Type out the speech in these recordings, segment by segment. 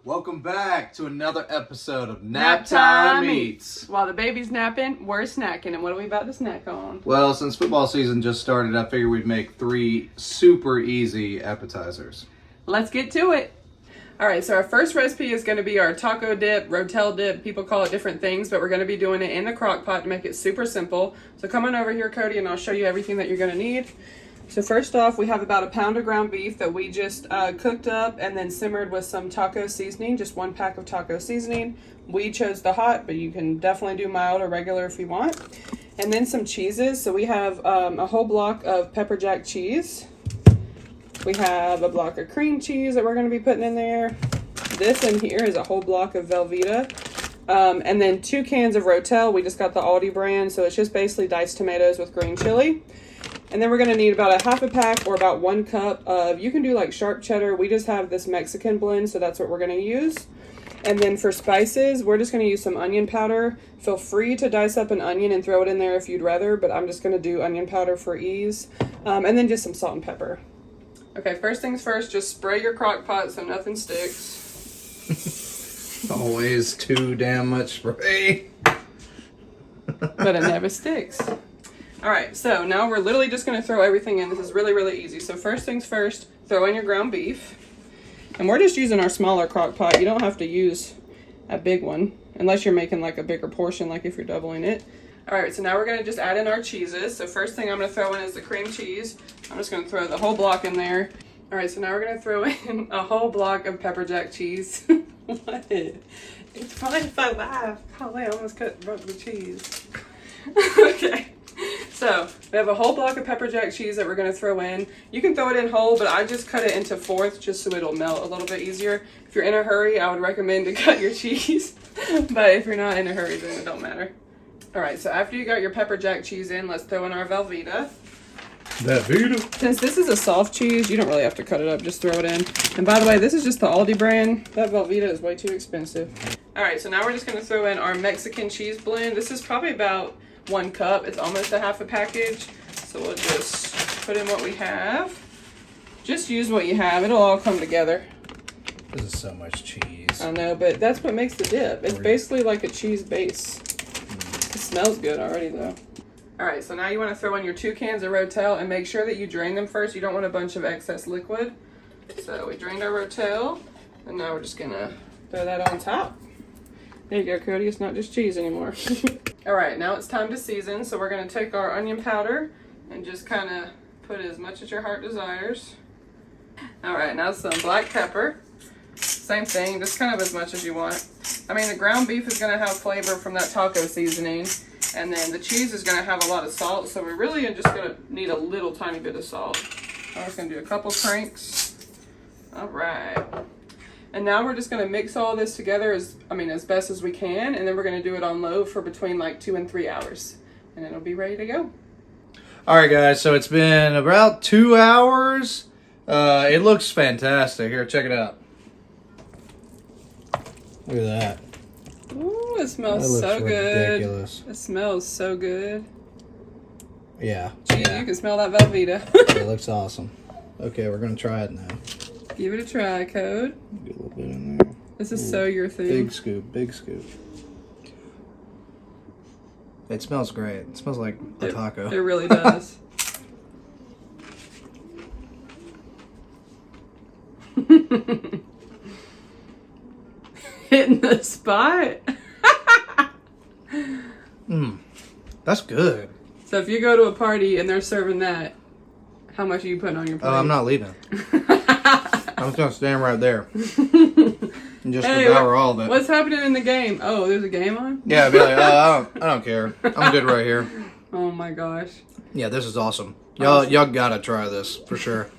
Welcome back to another episode of Nap Time Eats. While the baby's napping, we're snacking. And what are we about to snack on? Well, since football season just started, I figured we'd make 3 super easy appetizers. Let's get to it. All right, so our first recipe is going to be our taco dip, Rotel dip. People call it different things, but we're going to be doing it in the crock pot to make it super simple. So come on over here, Cody, and I'll show you everything that you're going to need. So first off, we have about a pound of ground beef that we just cooked up and then simmered with some taco seasoning, just 1 pack of taco seasoning. We chose the hot, but you can definitely do mild or regular if you want. And then some cheeses. So we have a whole block of pepper jack cheese. We have a block of cream cheese that we're going to be putting in there. This in here is a whole block of Velveeta. And then 2 cans of Rotel. We just got the Aldi brand, so it's just basically diced tomatoes with green chili. And then we're going to need about a half a pack or about 1 cup of, you can do like sharp cheddar. We just have this Mexican blend, so that's what we're going to use. And then for spices, we're just going to use some onion powder. Feel free to dice up an onion and throw it in there if you'd rather, but I'm just going to do onion powder for ease. And then just some salt and pepper. Okay, first things first, just spray your crock pot so nothing sticks. Always too damn much spray. But it never sticks. All right, so now we're literally just going to throw everything in. This is really, really easy. So first things first, throw in your ground beef. And we're just using our smaller crock pot. You don't have to use a big one unless you're making like a bigger portion, like if you're doubling it. All right, so now we're going to just add in our cheeses. So first thing I'm going to throw in is the cream cheese. I'm just going to throw the whole block in there. All right, so now we're going to throw in a whole block of pepper jack cheese. What? It's fine if I laugh. Golly, I almost broke the cheese. Okay. So we have a whole block of pepper jack cheese that we're going to throw in. You can throw it in whole, but I just cut it into fourths just so it'll melt a little bit easier. If you're in a hurry, I would recommend to cut your cheese. But if you're not in a hurry, then it don't matter. All right, so after you got your pepper jack cheese in, let's throw in our Velveeta. Velveeta. Since this is a soft cheese, you don't really have to cut it up, just throw it in. And by the way, this is just the Aldi brand. That Velveeta is way too expensive. All right, so now we're just going to throw in our Mexican cheese blend. This is probably about 1 cup. It's almost a half a package. So we'll just put in what we have. Just use what you have. It'll all come together. This is so much cheese. I know, but that's what makes the dip. It's basically like a cheese base. It smells good already though. All right, so now you want to throw in your 2 cans of Rotel and make sure that you drain them first. You don't want a bunch of excess liquid. So we drained our Rotel and now we're just gonna throw that on top. There you go, Cody. It's not just cheese anymore. All right, now it's time to season. So we're going to take our onion powder and just kind of put as much as your heart desires. All right, now some black pepper. Same thing, just kind of as much as you want. I mean, the ground beef is going to have flavor from that taco seasoning. And then the cheese is going to have a lot of salt. So we're really just going to need a little tiny bit of salt. I'm just going to do a couple cranks. All right. And now we're just going to mix all this together as best as we can. And then we're going to do it on low for between like 2 and 3 hours. And it'll be ready to go. All right, guys, so it's been about 2 hours. It looks fantastic. Here, check it out. Look at that. Ooh, it smells so good. Ridiculous. It smells so good. Yeah. Gee, yeah. You can smell that Velveeta. It looks awesome. Okay, we're going to try it now. Give it a try, Code. Get a little bit in there. This is so your thing. Big scoop, big scoop. It smells great. It smells like a taco. It really does. Hitting the spot. That's good. So if you go to a party and they're serving that, how much are you putting on your plate? I'm not leaving. I'm just gonna stand right there and just devour all of it. What's happening in the game? Oh, there's a game on? Yeah, I'd be like, I don't care. I'm good right here. Oh my gosh. Yeah, this is awesome. Y'all gotta try this for sure.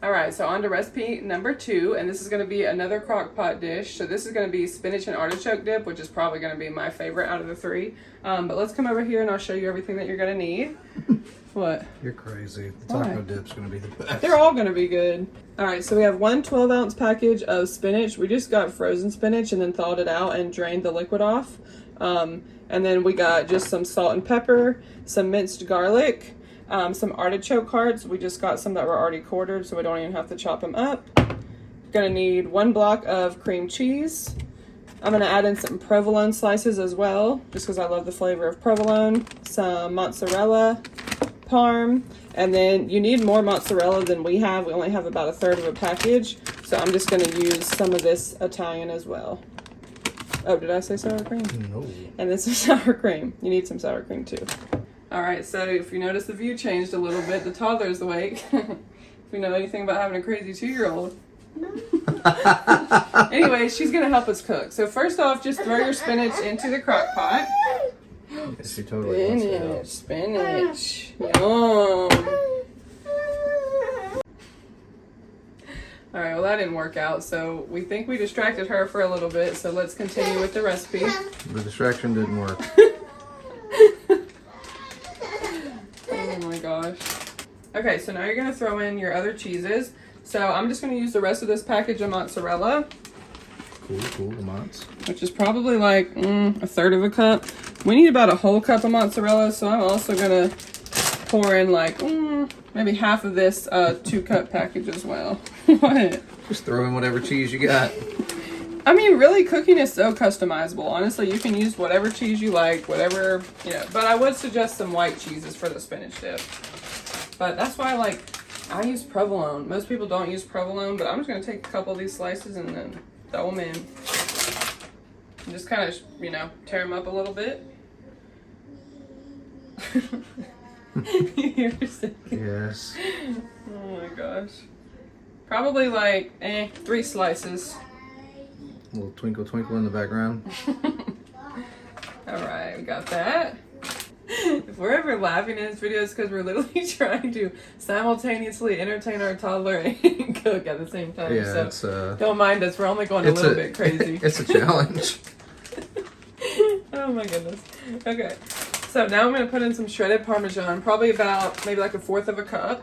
All right, so on to recipe number 2, and this is going to be another crock pot dish. So this is going to be spinach and artichoke dip, which is probably going to be my favorite out of the 3. But let's come over here and I'll show you everything that you're going to need. What? You're crazy. The taco dip's going to be the best. They're all going to be good. All right, so we have 1 12-ounce package of spinach. We just got frozen spinach and then thawed it out and drained the liquid off. And then we got just some salt and pepper, some minced garlic, some artichoke hearts. We just got some that were already quartered, so we don't even have to chop them up. Gonna need 1 block of cream cheese. I'm gonna add in some provolone slices as well, just because I love the flavor of provolone. Some mozzarella, parm, and then you need more mozzarella than we have. We only have about 1/3 of a package, so I'm just gonna use some of this Italian as well. Oh, did I say sour cream? No. And this is sour cream. You need some sour cream too. All right, so if you notice the view changed a little bit, the toddler's awake. If you know anything about having a crazy 2-year-old. Anyway, she's gonna help us cook. So first off, just throw your spinach into the crock pot. Yes, she totally wants to help. Spinach. Yum. All right, well that didn't work out, so we think we distracted her for a little bit, so let's continue with the recipe. The distraction didn't work. Oh my gosh. Okay, so now you're gonna throw in your other cheeses. So I'm just gonna use the rest of this package of mozzarella. Cool, Mozz. Which is probably like 1/3 of a cup. We need about a whole cup of mozzarella, so I'm also gonna pour in like maybe half of this 2-cup package as well. What? Just throw in whatever cheese you got. I mean, really, cooking is so customizable. Honestly, you can use whatever cheese you like, whatever, you know. But I would suggest some white cheeses for the spinach dip. But that's why, like, I use provolone. Most people don't use provolone, but I'm just gonna take a couple of these slices and then throw them in. And just kind of, you know, tear them up a little bit. You're sick. Yes. Oh my gosh. Probably like 3 slices. A little twinkle twinkle in the background. All right, we got that. If we're ever laughing in this video, it's because we're literally trying to simultaneously entertain our toddler and cook at the same time. Yeah, so don't mind us. We're only going a little bit crazy. It's a challenge. Oh my goodness. Okay, so now I'm going to put in some shredded Parmesan, probably about maybe like 1/4 of a cup.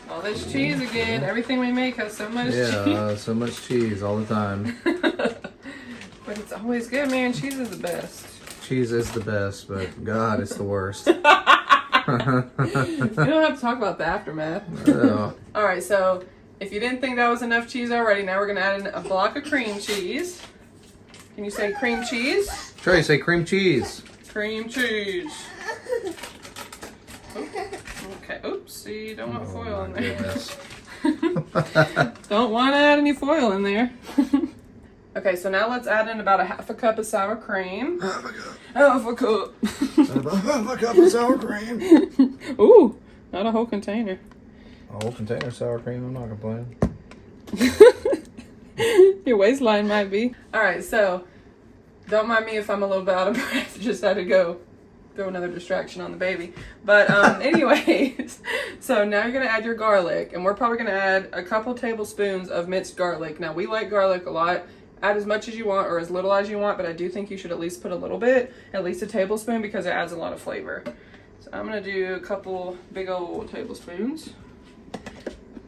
All this cheese again. Everything we make has so much cheese. Yeah, so much cheese all the time. But it's always good, man. Cheese is the best. Cheese is the best, but God, it's the worst. You don't have to talk about the aftermath. Oh. All right, so if you didn't think that was enough cheese already, now we're going to add in a block of cream cheese. Can you say cream cheese? Trey, say cream cheese. Cream cheese. Okay, oopsie, don't want foil in there. Goodness. Don't want to add any foil in there. Okay, so now let's add in about 1/2 cup of sour cream. Half a cup. Half a cup. Half a cup of sour cream. Ooh, not a whole container. A whole container of sour cream, I'm not complaining. Your waistline might be. All right, so don't mind me if I'm a little bit out of breath. Just had to go throw another distraction on the baby. But anyways, so now you're gonna add your garlic, and we're probably gonna add a couple tablespoons of minced garlic. Now we like garlic a lot. Add as much as you want or as little as you want, but I do think you should at least put a little bit, at least a tablespoon, because it adds a lot of flavor. So I'm gonna do a couple big old tablespoons.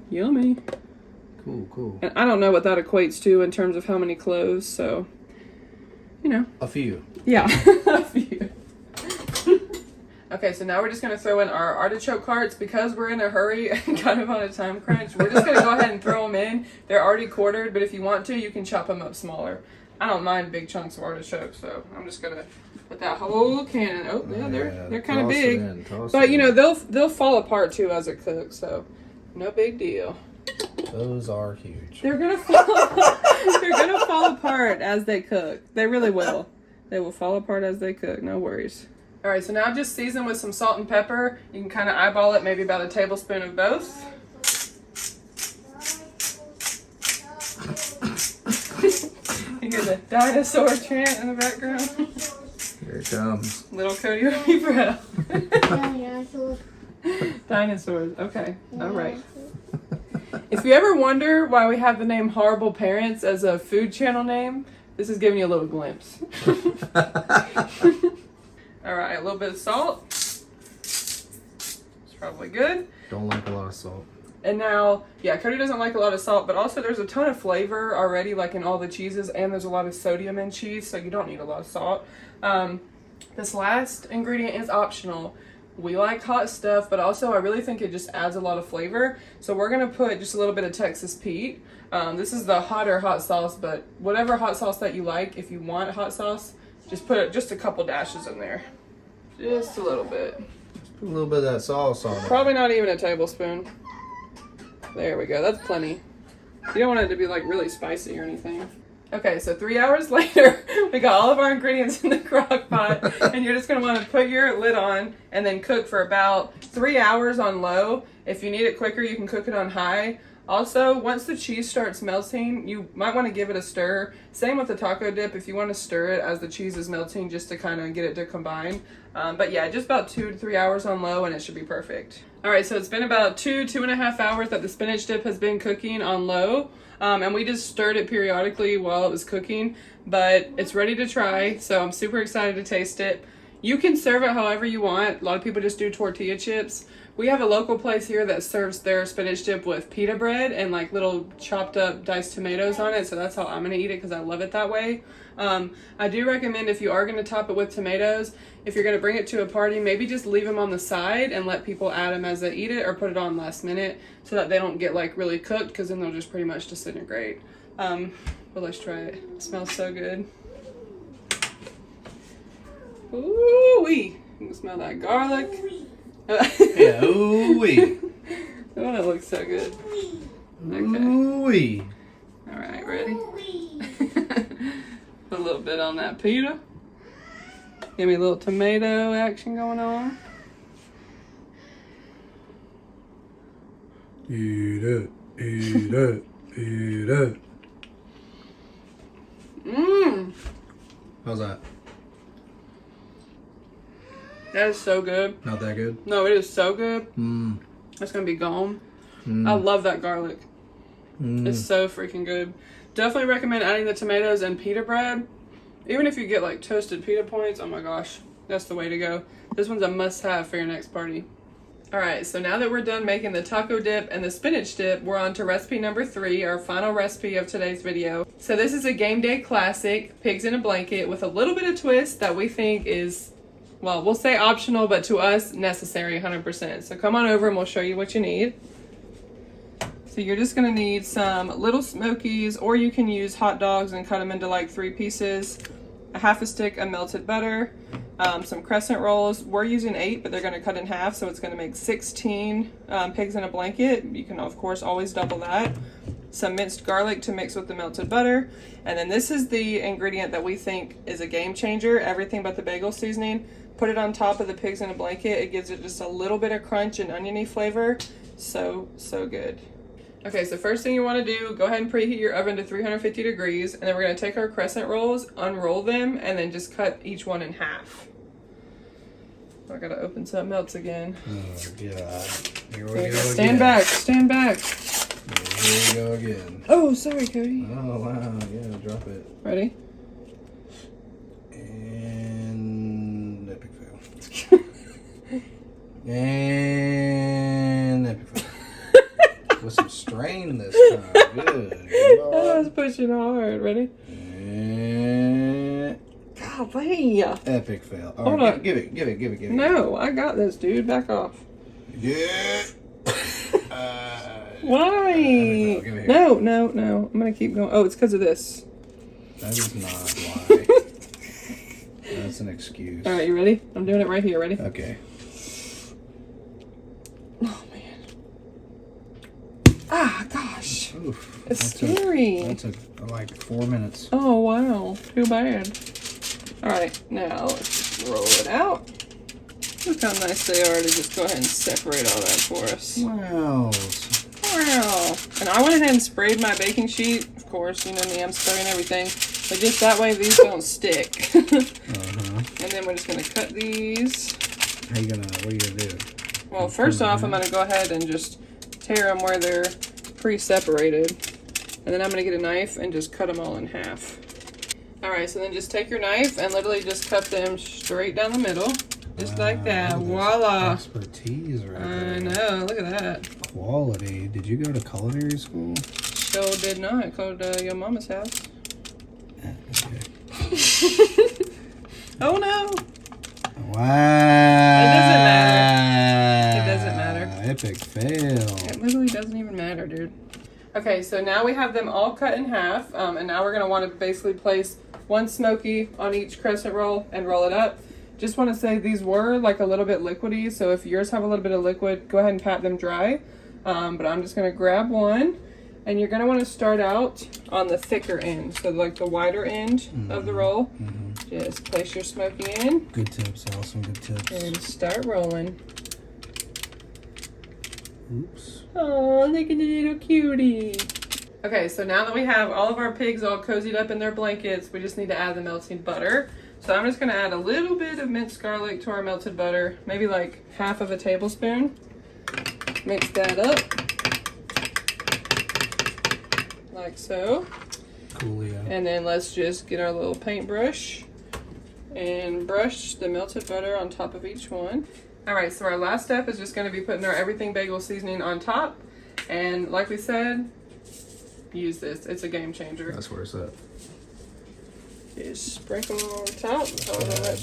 Yummy. Cool. And I don't know what that equates to in terms of how many cloves, so, you know. A few. Yeah, a few. Okay, so now we're just going to throw in our artichoke hearts. Because we're in a hurry and kind of on a time crunch, we're just going to go ahead and throw them in. They're already quartered, but if you want to, you can chop them up smaller. I don't mind big chunks of artichoke, so I'm just going to put that whole can in. Oh, yeah, they're kind of big. But, you know, they'll fall apart, too, as it cooks, so no big deal. Those are huge. They're gonna fall apart as they cook. They really will. They will fall apart as they cook. No worries. All right, so now just season with some salt and pepper. You can kind of eyeball it, maybe about a tablespoon of both. You hear the dinosaur chant in the background. Here it comes. Little Cody will be proud. Dinosaurs. Okay. All right. If you ever wonder why we have the name Horrible Parents as a food channel name, this is giving you a little glimpse. All right, a little bit of salt. It's probably good. Don't like a lot of salt. And now, yeah, Cody doesn't like a lot of salt, but also there's a ton of flavor already, like in all the cheeses, and there's a lot of sodium in cheese, so you don't need a lot of salt. This last ingredient is optional, We like hot stuff, but also I really think it just adds a lot of flavor. So we're gonna put just a little bit of Texas Pete. This is the hotter hot sauce, but whatever hot sauce that you like, if you want hot sauce, just put just a couple dashes in there. Just a little bit. Put a little bit of that sauce on it. Probably not even a tablespoon. There we go, that's plenty. You don't want it to be like really spicy or anything. Okay, so 3 hours later, we got all of our ingredients in the crock pot, and you're just gonna wanna put your lid on and then cook for about 3 hours on low. If you need it quicker, you can cook it on high. Also, once the cheese starts melting, you might wanna give it a stir. Same with the taco dip, if you wanna stir it as the cheese is melting just to kind of get it to combine. But yeah, just about 2 to 3 hours on low and it should be perfect. All right, so it's been about 2.5 hours that the spinach dip has been cooking on low. And we just stirred it periodically while it was cooking, but it's ready to try, so I'm super excited to taste it. You can serve it however you want. A lot of people just do tortilla chips. We have a local place here that serves their spinach dip with pita bread and like little chopped up diced tomatoes on it, so that's how I'm gonna eat it because I love it that way. I do recommend if you are gonna top it with tomatoes, if you're gonna bring it to a party, maybe just leave them on the side and let people add them as they eat it, or put it on last minute so that they don't get like really cooked, because then they'll just pretty much disintegrate. But let's try it. It smells so good. Ooh-wee. You can smell that garlic. Yeah, ooh-wee. Oh, that looks so good. Okay. Ooh-wee. All right, ready? Put a little bit on that pita. Give me a little tomato action going on. Eat it, eat it, eat it. Mmm. How's that? That is so good. Not that good? No, it is so good. Mmm. It's gonna be gone. I love that garlic. It's so freaking good. Definitely recommend adding the tomatoes and pita bread. Even if you get like toasted pita points, oh my gosh, that's the way to go. This one's a must-have for your next party. All right, so now that we're done making the taco dip and the spinach dip, we're on to recipe number 3, our final recipe of today's video. So this is a game day classic, pigs in a blanket, with a little bit of twist that we think is, well, we'll say optional, but to us, necessary 100%. So come on over and we'll show you what you need. So you're just gonna need some little Smokies, or you can use hot dogs and cut them into like 3 pieces, a half a stick of melted butter, some crescent rolls. We're using 8, but they're gonna cut in half, so it's gonna make 16 pigs in a blanket. You can of course always double that. Some minced garlic to mix with the melted butter. And then this is the ingredient that we think is a game changer, everything but the bagel seasoning. Put it on top of the pigs in a blanket. It gives it just a little bit of crunch and oniony flavor. So good. Okay, so first thing you want to do, go ahead and preheat your oven to 350 degrees, and then we're going to take our crescent rolls, unroll them, and then just cut each one in half. I gotta open something else again. Oh, God. Here we go again. Stand back, stand back. Here we go again. Oh, sorry, Cody. Oh, wow. Yeah, drop it. Ready? And epic fail. And epic fail. With some strain this time. Good. I was pushing hard. Ready? And Golly. epic fail. All Hold right, on. give it. No, I got this, dude. Back off. Yeah. Why? Give it here. No. I'm gonna keep going. Oh, it's because of this. That is not why. That's an excuse. All right, you ready? I'm doing it right here. Ready? Okay. Oh man. Ah, gosh. Oof. It's scary. That took like 4 minutes. Oh wow. Too bad. All right, now let's just roll it out. Look how nice they are to just go ahead and separate all that for us. Wow. Wow. And I went ahead and sprayed my baking sheet. Of course, you know me, I'm spraying everything. But just that way these don't stick. And then we're just going to cut these. What are you gonna do? Well, first off, I'm going to go ahead and just tear them where they're pre-separated. And then I'm going to get a knife and just cut them all in half. Alright, so then just take your knife and literally just cut them straight down the middle. Just like that. Voila. Expertise right there. I know. Look at that. Quality. Did you go to culinary school? Sure did not. Go to your mama's house. Okay. Oh no. Wow. It doesn't matter. epic fail. It literally doesn't even matter, dude. Okay, so now we have them all cut in half, and now we're going to want to basically place one smoky on each crescent roll and roll it up. Just want to say these were like a little bit liquidy, so if yours have a little bit of liquid, go ahead and pat them dry. But I'm just going to grab one, and you're going to want to start out on the thicker end, so like the wider end of the roll. Just place your smoky in. Good tips, Allison, good tips. And start rolling. Oops. Oh, look at the little cutie. Okay, so now that we have all of our pigs all cozied up in their blankets, we just need to add the melting butter. So I'm just gonna add a little bit of minced garlic to our melted butter, maybe like half of a tablespoon. Mix that up. Like so. Coolio. And then let's just get our little paintbrush and brush the melted butter on top of each one. All right, so our last step is just going to be putting our everything bagel seasoning on top. And like we said, use this. It's a game changer. That's where it's at. Just sprinkle them on top.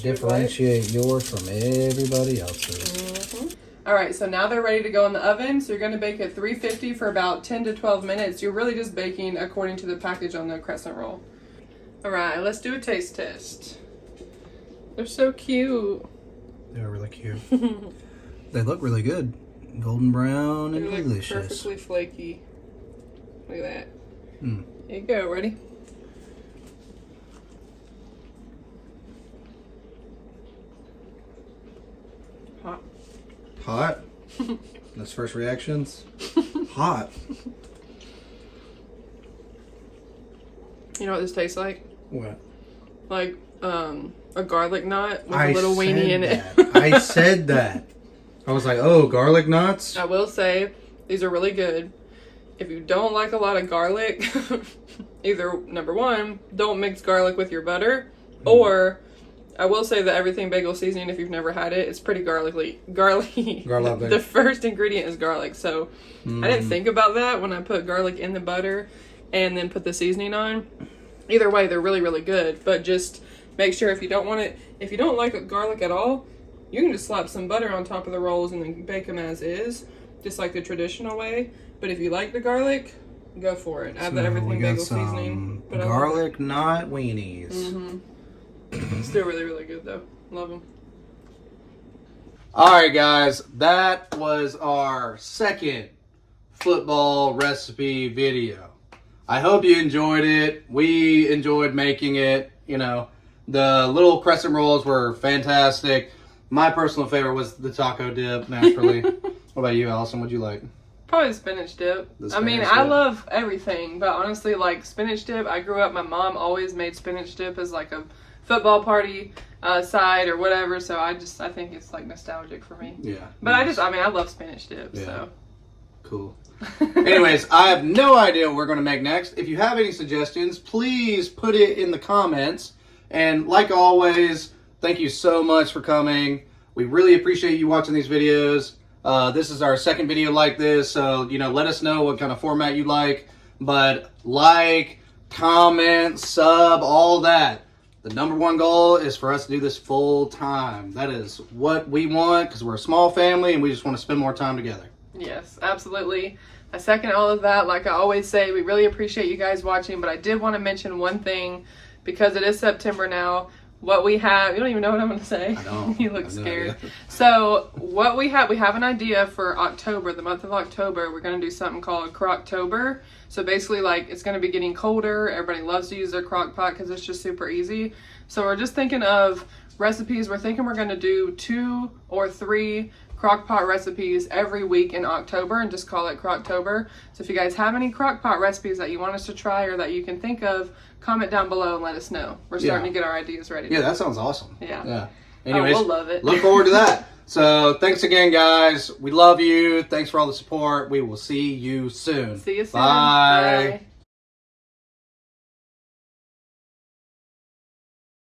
Differentiate yours from everybody else's. All right, so now they're ready to go in the oven. So you're going to bake at 350 for about 10 to 12 minutes. You're really just baking according to the package on the crescent roll. All right, let's do a taste test. They're so cute. They're really cute. They look really good. Golden brown and They're delicious. Perfectly flaky. Look at that. Mm. Here you go. Ready? Hot. Hot? That's first reactions? Hot. You know what this tastes like? What? Like a garlic knot with a little weenie in it. I said that. I was like, oh, garlic knots? I will say, these are really good. If you don't like a lot of garlic, either, number one, don't mix garlic with your butter, or I will say that everything bagel seasoning, if you've never had it, it's pretty garlicky. The first ingredient is garlic, so I didn't think about that when I put garlic in the butter and then put the seasoning on. Either way, they're really, really good, but just make sure if you don't like garlic at all, you can just slap some butter on top of the rolls and then bake them as is, just like the traditional way. But if you like the garlic, go for it. Add the everything bagel seasoning. But garlic knot weenies. Still really, really good though. Love them. All right, guys, that was our second football recipe video. I hope you enjoyed it. We enjoyed making it. You know, the little crescent rolls were fantastic. My personal favorite was the taco dip, naturally. What about you, Allison? What'd you like? Probably spinach dip. I love everything, but honestly, like spinach dip, I grew up, my mom always made spinach dip as like a football party side or whatever, so I think it's like nostalgic for me. Yeah. But nice. I love spinach dip, yeah. so. Cool. Anyways, I have no idea what we're going to make next. If you have any suggestions, please put it in the comments. And like always, thank you so much for coming. We really appreciate you watching these videos. This is our second video like this, so, you know, let us know what kind of format you like. But like, comment, sub, all that. The number one goal is for us to do this full time. That is what we want, because we're a small family and we just want to spend more time together. Yes, absolutely. I second all of that. Like I always say, we really appreciate you guys watching, but I did want to mention one thing, because it is September now. What we have, you don't even know what I'm going to say. I don't. You look scared. So what we have an idea for October, the month of October. We're going to do something called Crocktober. So basically, like, it's going to be getting colder. Everybody loves to use their crock pot because it's just super easy. So we're just thinking of recipes. We're thinking we're going to do 2 or 3 crock pot recipes every week in October and just call it Crocktober. So if you guys have any crock pot recipes that you want us to try or that you can think of, comment down below and let us know. We're starting to get our ideas ready. Yeah, that sounds awesome. Yeah. Anyways, we'll love it. Look forward to that. So thanks again, guys. We love you. Thanks for all the support. We will see you soon. See you soon. Bye. Bye.